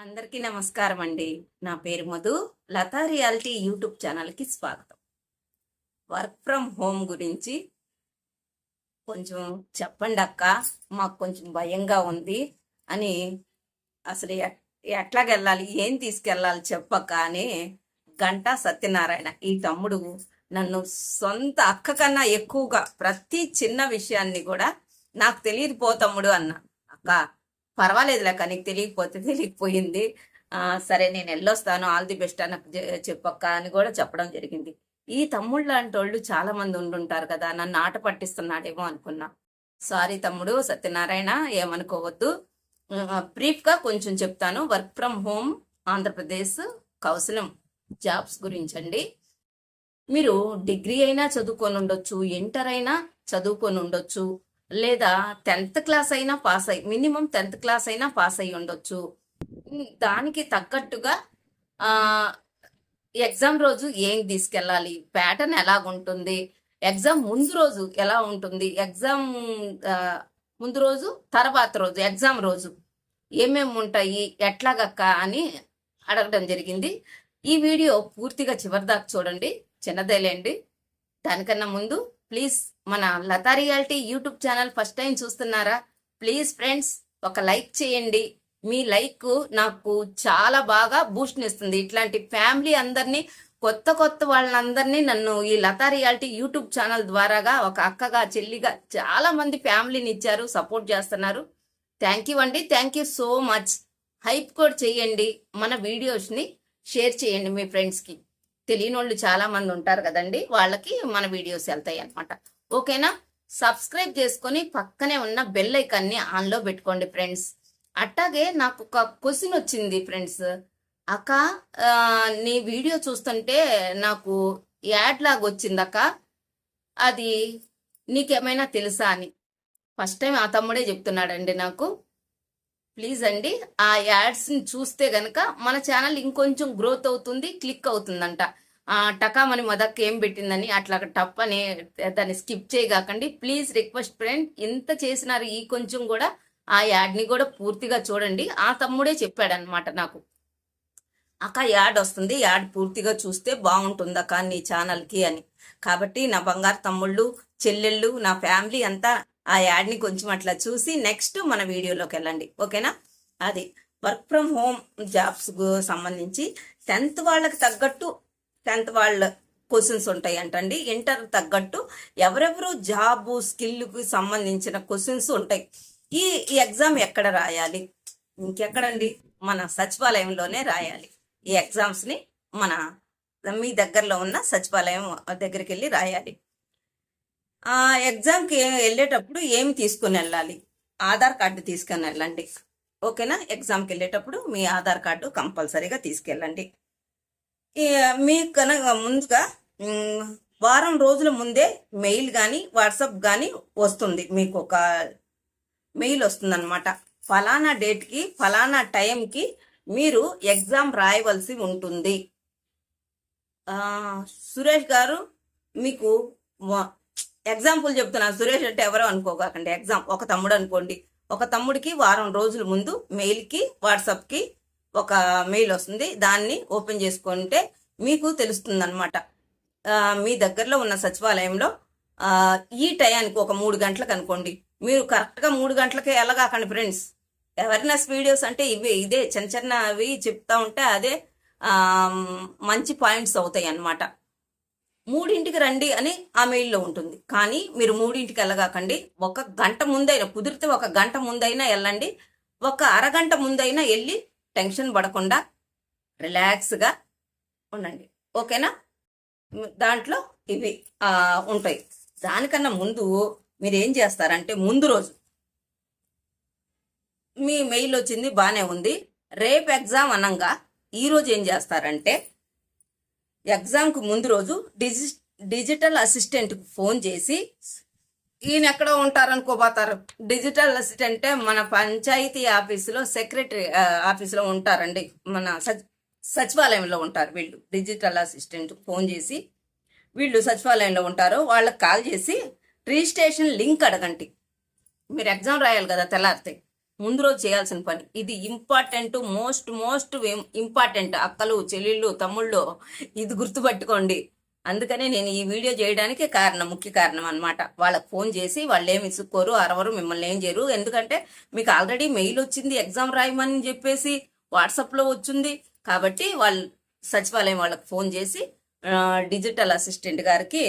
అందరికీ నమస్కారం అండి. నా పేరు మధు. లతా రియాలిటీ యూట్యూబ్ ఛానల్కి స్వాగతం. వర్క్ ఫ్రమ్ హోమ్ గురించి కొంచెం చెప్పండి అక్క, మాకు కొంచెం భయంగా ఉంది అని. అసలు ఎట్లాగెళ్ళాలి, ఏం తీసుకెళ్ళాలి చెప్పక్క అని గంటా సత్యనారాయణ ఈ తమ్ముడు నన్ను సొంత అక్క కన్నా ఎక్కువగా ప్రతి చిన్న విషయాన్ని కూడా నాకు తెలియదు పో తమ్ముడు అన్న. అక్క పర్వాలేదులే అక్క, నీకు తెలియకపోతే తెలియకపోయింది, సరే నేను వెళ్ళొస్తాను, ఆల్ ది బెస్ట్ అని చెప్పక్క అని కూడా చెప్పడం జరిగింది. ఈ తమ్ముళ్ళు లాంటి వాళ్ళు చాలా మంది ఉండుంటారు కదా, నన్ను ఆట పట్టిస్తున్నాడేమో అనుకున్నా. సారీ తమ్ముడు సత్యనారాయణ, ఏమనుకోవద్దు. బ్రీఫ్గా కొంచెం చెప్తాను. Work from home Andhra Pradesh Kaushalam jobs గురించండి. మీరు డిగ్రీ అయినా చదువుకొని ఉండొచ్చు, ఇంటర్ అయినా చదువుకొని ఉండొచ్చు, లేదా 10th క్లాస్ అయినా పాస్ అయ్యి, మినిమం 10th క్లాస్ అయినా పాస్ అయ్యి ఉండొచ్చు. దానికి తగ్గట్టుగా ఎగ్జామ్ రోజు ఏం తీసుకెళ్ళాలి, ప్యాటర్న్ ఎలాగుంటుంది, ఎగ్జామ్ ముందు రోజు ఎలా ఉంటుంది, ఎగ్జామ్ ముందు రోజు తర్వాత రోజు ఎగ్జామ్ రోజు ఏమేమి ఉంటాయి, ఎట్లాగక్క అని అడగడం జరిగింది. ఈ వీడియో పూర్తిగా చివరిదాకా చూడండి, చిన్నదేలేండి. దానికన్నా ముందు ప్లీజ్ మన Lata reality YouTube channel first time చూస్తున్నారా, ప్లీజ్ ఫ్రెండ్స్ ఒక లైక్ చేయండి. మీ లైక్ నాకు చాలా బాగా బూస్ట్నిస్తుంది. ఇట్లాంటి ఫ్యామిలీ అందరినీ, కొత్త వాళ్ళందరినీ నన్ను ఈ లతా రియాలిటీ యూట్యూబ్ ఛానల్ ద్వారాగా ఒక అక్కగా చెల్లిగా చాలా మంది ఫ్యామిలీని ఇచ్చారు, సపోర్ట్ చేస్తున్నారు. థ్యాంక్ యూ అండి, thank you so much. Hype కూడా చేయండి, మన వీడియోస్ని షేర్ చేయండి మీ ఫ్రెండ్స్కి. తెలియని వాళ్ళు చాలా మంది ఉంటారు కదండి, వాళ్ళకి మన వీడియోస్ వెళ్తాయి అనమాట. ఓకేనా? సబ్స్క్రైబ్ చేసుకొని పక్కనే ఉన్న బెల్ ఐకాన్ని ఆన్లో పెట్టుకోండి ఫ్రెండ్స్. అట్టాగే నాకు ఒక క్వశ్చన్ వచ్చింది ఫ్రెండ్స్. అక్క, నీ వీడియో చూస్తుంటే నాకు యాడ్ లాగా వచ్చింది అక్క, అది నీకేమైనా తెలుసా అని. ఫస్ట్ టైం ఆ తమ్ముడే చెప్తున్నాడండి నాకు. ప్లీజ్ అండి, ఆ యాడ్స్ని చూస్తే గనక మన ఛానల్ ఇంకొంచెం గ్రోత్ అవుతుంది, క్లిక్ అవుతుందంట. టకామని మదక్ ఏం పెట్టిందని అట్లా టప్ అని దాన్ని స్కిప్ చేయగాకండి ప్లీజ్. రిక్వెస్ట్ ఫ్రెండ్, ఇంత చేసినారు, ఈ కొంచెం కూడా ఆ యాడ్ని కూడా పూర్తిగా చూడండి. ఆ తమ్ముడే చెప్పాడనమాట నాకు, అక్క యాడ్ వస్తుంది, యాడ్ పూర్తిగా చూస్తే బాగుంటుంది అక్క నీ ఛానల్కి అని. కాబట్టి నా బంగారు తమ్ముళ్ళు చెల్లెళ్ళు నా ఫ్యామిలీ అంతా ఆ యాడ్ని కొంచెం అట్లా చూసి నెక్స్ట్ మన వీడియోలోకి వెళ్ళండి. ఓకేనా? అది వర్క్ ఫ్రమ్ హోమ్ జాబ్స్ సంబంధించి 10th వాళ్ళకి తగ్గట్టు 10th వాళ్ళ క్వశ్చన్స్ ఉంటాయి అంటండి. ఇంటర్ తగ్గట్టు ఎవరెవరు జాబు స్కిల్కి సంబంధించిన క్వశ్చన్స్ ఉంటాయి. ఈ ఎగ్జామ్ ఎక్కడ రాయాలి? ఇంకెక్కడండి, మన సచివాలయంలోనే రాయాలి. ఈ ఎగ్జామ్స్ని మన మీ దగ్గరలో ఉన్న సచివాలయం దగ్గరికి వెళ్ళి రాయాలి. ఎగ్జామ్కి వెళ్ళేటప్పుడు ఏమి తీసుకుని వెళ్ళాలి? ఆధార్ కార్డు తీసుకొని వెళ్ళండి. ఓకేనా? ఎగ్జామ్కి వెళ్ళేటప్పుడు మీ ఆధార్ కార్డు కంపల్సరీగా తీసుకెళ్ళండి. మీకు కనుక ముందుగా వారం రోజుల ముందే మెయిల్ కానీ వాట్సాప్ కానీ వస్తుంది, మీకు ఒక మెయిల్ వస్తుందన్నమాట. ఫలానా డేట్కి ఫలానా టైంకి మీరు ఎగ్జామ్ రాయవలసి ఉంటుంది. సురేష్ గారు, మీకు ఎగ్జాంపుల్ చెప్తున్నాను, సురేష్ అంటే ఎవరో అనుకోకండి. ఎగ్జామ్ ఒక తమ్ముడు అనుకోండి, ఒక తమ్ముడికి వారం రోజుల ముందు మెయిల్కి వాట్సాప్కి ఒక మెయిల్ వస్తుంది. దాన్ని ఓపెన్ చేసుకుంటే మీకు తెలుస్తుంది అనమాట. మీ దగ్గరలో ఉన్న సచివాలయంలో ఈ టయానికి ఒక 3 గంటలకు అనుకోండి, మీరు కరెక్ట్గా 3 గంటలకే వెళ్ళగాకండి ఫ్రెండ్స్. అవేర్నెస్ వీడియోస్ అంటే ఇదే చిన్నవి చెప్తా ఉంటే అదే మంచి పాయింట్స్ అవుతాయి అన్నమాట. 3ంటికి రండి అని ఆ మెయిల్లో ఉంటుంది, కానీ మీరు 3ంటికి వెళ్ళగాకండి. 1 గంట ముందైనా, కుదిరితే 1 గంట ముందైనా వెళ్ళండి. 1 అరగంట ముందైనా వెళ్ళి టెన్షన్ పడకుండా రిలాక్స్గా ఉండండి. ఓకేనా? దాంట్లో ఇవి ఉంటాయి. దానికన్నా ముందు మీరు ఏం చేస్తారంటే, ముందు రోజు మీ మెయిల్ వచ్చింది, బాగానే ఉంది, రేపు ఎగ్జామ్ అనంగా ఈరోజు ఏం చేస్తారంటే, ఎగ్జామ్కి ముందు రోజు డిజిటల్ అసిస్టెంట్కి ఫోన్ చేసి, ఈయన ఎక్కడో ఉంటారనుకోపోతారు. డిజిటల్ అసిస్టెంటే మన పంచాయతీ ఆఫీసులో సెక్రటరీ ఆఫీసులో ఉంటారండి, మన సచివాలయంలో ఉంటారు వీళ్ళు. డిజిటల్ అసిస్టెంట్ ఫోన్ చేసి, వీళ్ళు సచివాలయంలో ఉంటారు, వాళ్ళకి కాల్ చేసి రిజిస్ట్రేషన్ లింక్ అడగండి. మీరు ఎగ్జామ్ రాయాలి కదా తెల్లారితే, ముందు రోజు చేయాల్సిన పని ఇది ఇంపార్టెంట్, మోస్ట్ మోస్ట్ ఇంపార్టెంట్. అక్కలు, చెల్లెళ్ళు, తమ్ముళ్ళు, ఇది గుర్తుపట్టుకోండి. అందుకనే నేను ఈ వీడియో చేయడానికి ముఖ్య కారణం అన్నమాట. వాళ్ళకి ఫోన్ చేసి వాళ్ళు ఏమి ఇసుక్కోరు, అరవరు, మిమ్మల్ని ఏం చేయరు. ఎందుకంటే మీకు ఆల్రెడీ మెయిల్ వచ్చింది ఎగ్జామ్ రాయమని చెప్పేసి, వాట్సాప్లో వచ్చింది. కాబట్టి వాళ్ళు సచివాలయం వాళ్ళకి ఫోన్ చేసి డిజిటల్ అసిస్టెంట్ గారికి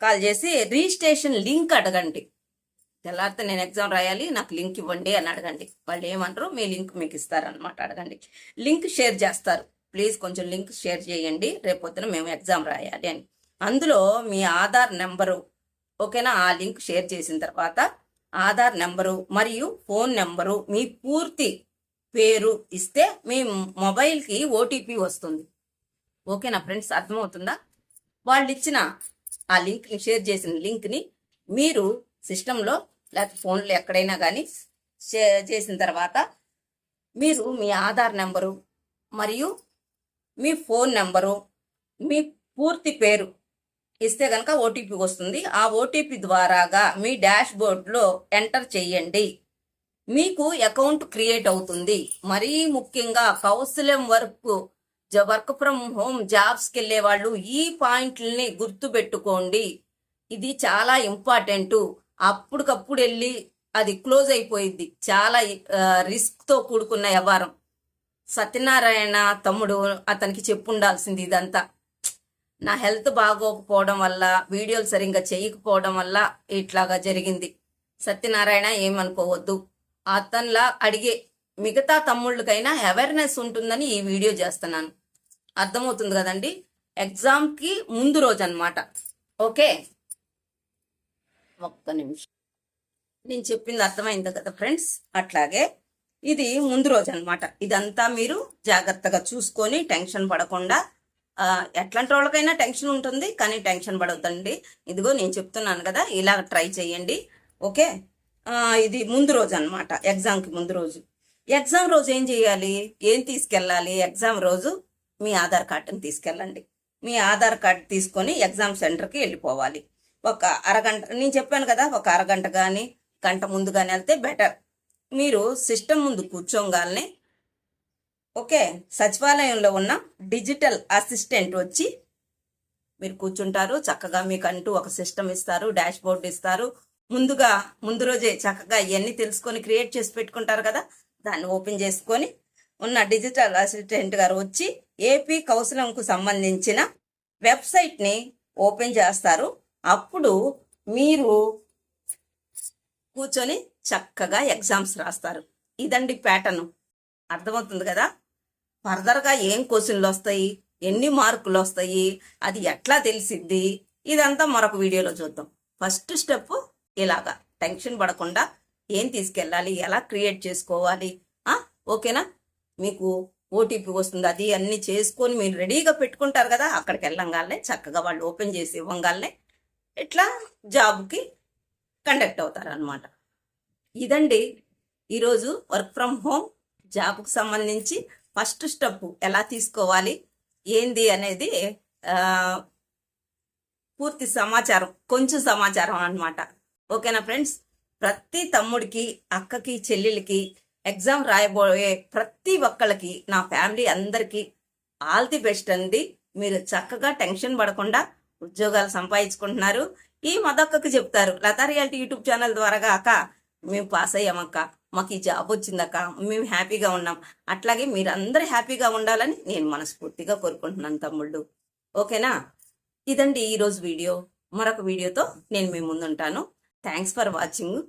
కాల్ చేసి రిజిస్ట్రేషన్ లింక్ అడగండి. తెల్లారితే నేను ఎగ్జామ్ రాయాలి, నాకు లింక్ ఇవ్వండి అని అడగండి. వాళ్ళు ఏమంటారు, మీ లింక్ మీకు ఇస్తారనమాట. అడగండి, లింక్ షేర్ చేస్తారు. ప్లీజ్ కొంచెం లింక్ షేర్ చేయండి, రేపొద్దున మేము ఎగ్జామ్ రాయాలి అని. అందులో మీ ఆధార్ నెంబరు, ఓకేనా, ఆ లింక్ షేర్ చేసిన తర్వాత ఆధార్ నెంబరు మరియు ఫోన్ నెంబరు, మీ పూర్తి పేరు ఇస్తే మీ మొబైల్కి ఓటీపీ వస్తుంది. ఓకేనా ఫ్రెండ్స్, అర్థమవుతుందా? వాళ్ళు ఇచ్చిన ఆ లింక్, షేర్ చేసిన లింక్ని మీరు సిస్టంలో లేకపోతే ఫోన్లో ఎక్కడైనా కానీ షేర్ చేసిన తర్వాత మీరు మీ ఆధార్ నెంబరు మరియు మీ ఫోన్ నెంబరు, మీ పూర్తి పేరు ఇస్తే కనుక ఓటీపీ వస్తుంది. ఆ ఓటీపీ ద్వారాగా మీ డాష్ బోర్డ్లో ఎంటర్ చేయండి. మీకు అకౌంట్ క్రియేట్ అవుతుంది. మరీ ముఖ్యంగా కౌశల్యం వర్క్ ఫ్రమ్ హోమ్ జాబ్స్కి వెళ్ళే వాళ్ళు ఈ పాయింట్లని గుర్తుపెట్టుకోండి. ఇది చాలా ఇంపార్టెంట్. అప్పటికప్పుడు వెళ్ళి అది క్లోజ్ అయిపోయింది. చాలా రిస్క్తో కూడుకున్న వ్యవహారం. సత్యనారాయణ తమ్ముడు అతనికి చెప్పుండాల్సింది ఇదంతా. నా హెల్త్ బాగోకపోవడం వల్ల, వీడియోలు సరిగ్గా చేయకపోవడం వల్ల ఇట్లాగా జరిగింది. సత్యనారాయణ ఏమనుకోవద్దు. అతనిలా అడిగే మిగతా తమ్ముళ్ళకైనా అవేర్నెస్ ఉంటుందని ఈ వీడియో చేస్తున్నాను. అర్థమవుతుంది కదండి? ఎగ్జామ్కి ముందు రోజు అన్నమాట. ఓకే, ఒక్క నిమిషం. నేను చెప్పింది అర్థమైంది కదా ఫ్రెండ్స్? అట్లాగే ఇది ముందు రోజు అనమాట. ఇదంతా మీరు జాగ్రత్తగా చూసుకొని టెన్షన్ పడకుండా, ఎట్లాంటి వాళ్ళకైనా టెన్షన్ ఉంటుంది, కానీ టెన్షన్ పడవద్దండి. ఇదిగో నేను చెప్తున్నాను కదా, ఇలా ట్రై చేయండి. ఓకే, ఇది ముందు రోజు అనమాట, ఎగ్జామ్కి ముందు రోజు. ఎగ్జామ్ రోజు ఏం చేయాలి, ఏం తీసుకెళ్ళాలి? ఎగ్జామ్ రోజు మీ ఆధార్ కార్డుని తీసుకెళ్ళండి. మీ ఆధార్ కార్డు తీసుకొని ఎగ్జామ్ సెంటర్కి వెళ్ళిపోవాలి. ఒక అరగంట, నేను చెప్పాను కదా, ఒక అరగంట కానీ గంట ముందు కానీ వెళ్తే బెటర్. మీరు సిస్టమ్ ముందు కూర్చోగానే, ఓకే, సచివాలయంలో ఉన్న డిజిటల్ అసిస్టెంట్ వచ్చి మీరు కూర్చుంటారు. చక్కగా మీకంటూ ఒక సిస్టమ్ ఇస్తారు, డాష్ బోర్డ్ ఇస్తారు. ముందు రోజే చక్కగా ఇవన్నీ తెలుసుకొని క్రియేట్ చేసి పెట్టుకుంటారు కదా, దాన్ని ఓపెన్ చేసుకొని ఉన్న డిజిటల్ అసిస్టెంట్ గారు వచ్చి ఏపీ కౌశలంకు సంబంధించిన వెబ్సైట్ని ఓపెన్ చేస్తారు. అప్పుడు మీరు కూర్చొని చక్కగా ఎగ్జామ్స్ రాస్తారు. ఇదండి ప్యాటర్న్. అర్థమవుతుంది కదా? ఫర్దర్గా ఏం క్వశ్చన్లు వస్తాయి, ఎన్ని మార్కులు వస్తాయి, అది ఎట్లా తెలిసిద్ది, ఇదంతా మరొక వీడియోలో చూద్దాం. ఫస్ట్ స్టెప్ ఇలాగా టెన్షన్ పడకుండా ఏం తీసుకెళ్ళాలి, ఎలా క్రియేట్ చేసుకోవాలి, ఓకేనా? మీకు ఓటీపీ వస్తుంది, అది అన్నీ చేసుకొని మీరు రెడీగా పెట్టుకుంటారు కదా. అక్కడికి వెళ్ళంగానే చక్కగా వాళ్ళు ఓపెన్ చేసి ఇవ్వగానే ఇట్లా జాబ్కి కండక్ట్ అవుతారు అనమాట. ఇదండి ఈరోజు వర్క్ ఫ్రమ్ హోమ్ జాబ్కి సంబంధించి ఫస్ట్ స్టెప్ ఎలా తీసుకోవాలి ఏంది అనేది పూర్తి సమాచారం, కొంచెం సమాచారం అనమాట. ఓకేనా ఫ్రెండ్స్? ప్రతి తమ్ముడికి, అక్కకి, చెల్లెలకి, ఎగ్జామ్ రాయబోయే ప్రతి ఒక్కళ్ళకి, నా ఫ్యామిలీ అందరికీ ఆల్ ది బెస్ట్ అండి. మీరు చక్కగా టెన్షన్ పడకుండా ఉద్యోగాలు సంపాదించుకుంటున్నారు. ఈ మదక్కకి చెప్తారు, లతా రియాలిటీ యూట్యూబ్ ఛానల్ ద్వారాగా, అక్క మేము పాస్ అయ్యామక్క, మాకు ఈ జాబ్ వచ్చిందక్క, మేము హ్యాపీగా ఉన్నాం. అట్లాగే మీరు అందరూ హ్యాపీగా ఉండాలని నేను మనస్ఫూర్తిగా కోరుకుంటున్నాను తమ్ముళ్ళు. ఓకేనా? ఇదండి ఈరోజు వీడియో. మరొక వీడియోతో నేను మీ ముందుంటాను. Thanks for watching.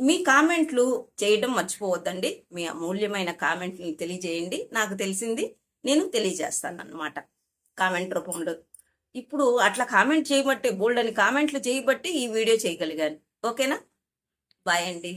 మీ కామెంట్లు చేయడం మర్చిపోవద్దండి. మీ అమూల్యమైన కామెంట్ని తెలియజేయండి. నాకు తెలిసింది నేను తెలియజేస్తాను అన్నమాట కామెంట్ రూపంలో. ఇప్పుడు అట్లా కామెంట్ చేయబట్టి, బోల్డ్ అని కామెంట్లు చేయబట్టి ఈ వీడియో చేయగలిగాను. ఓకేనా? బాయ్ అండి.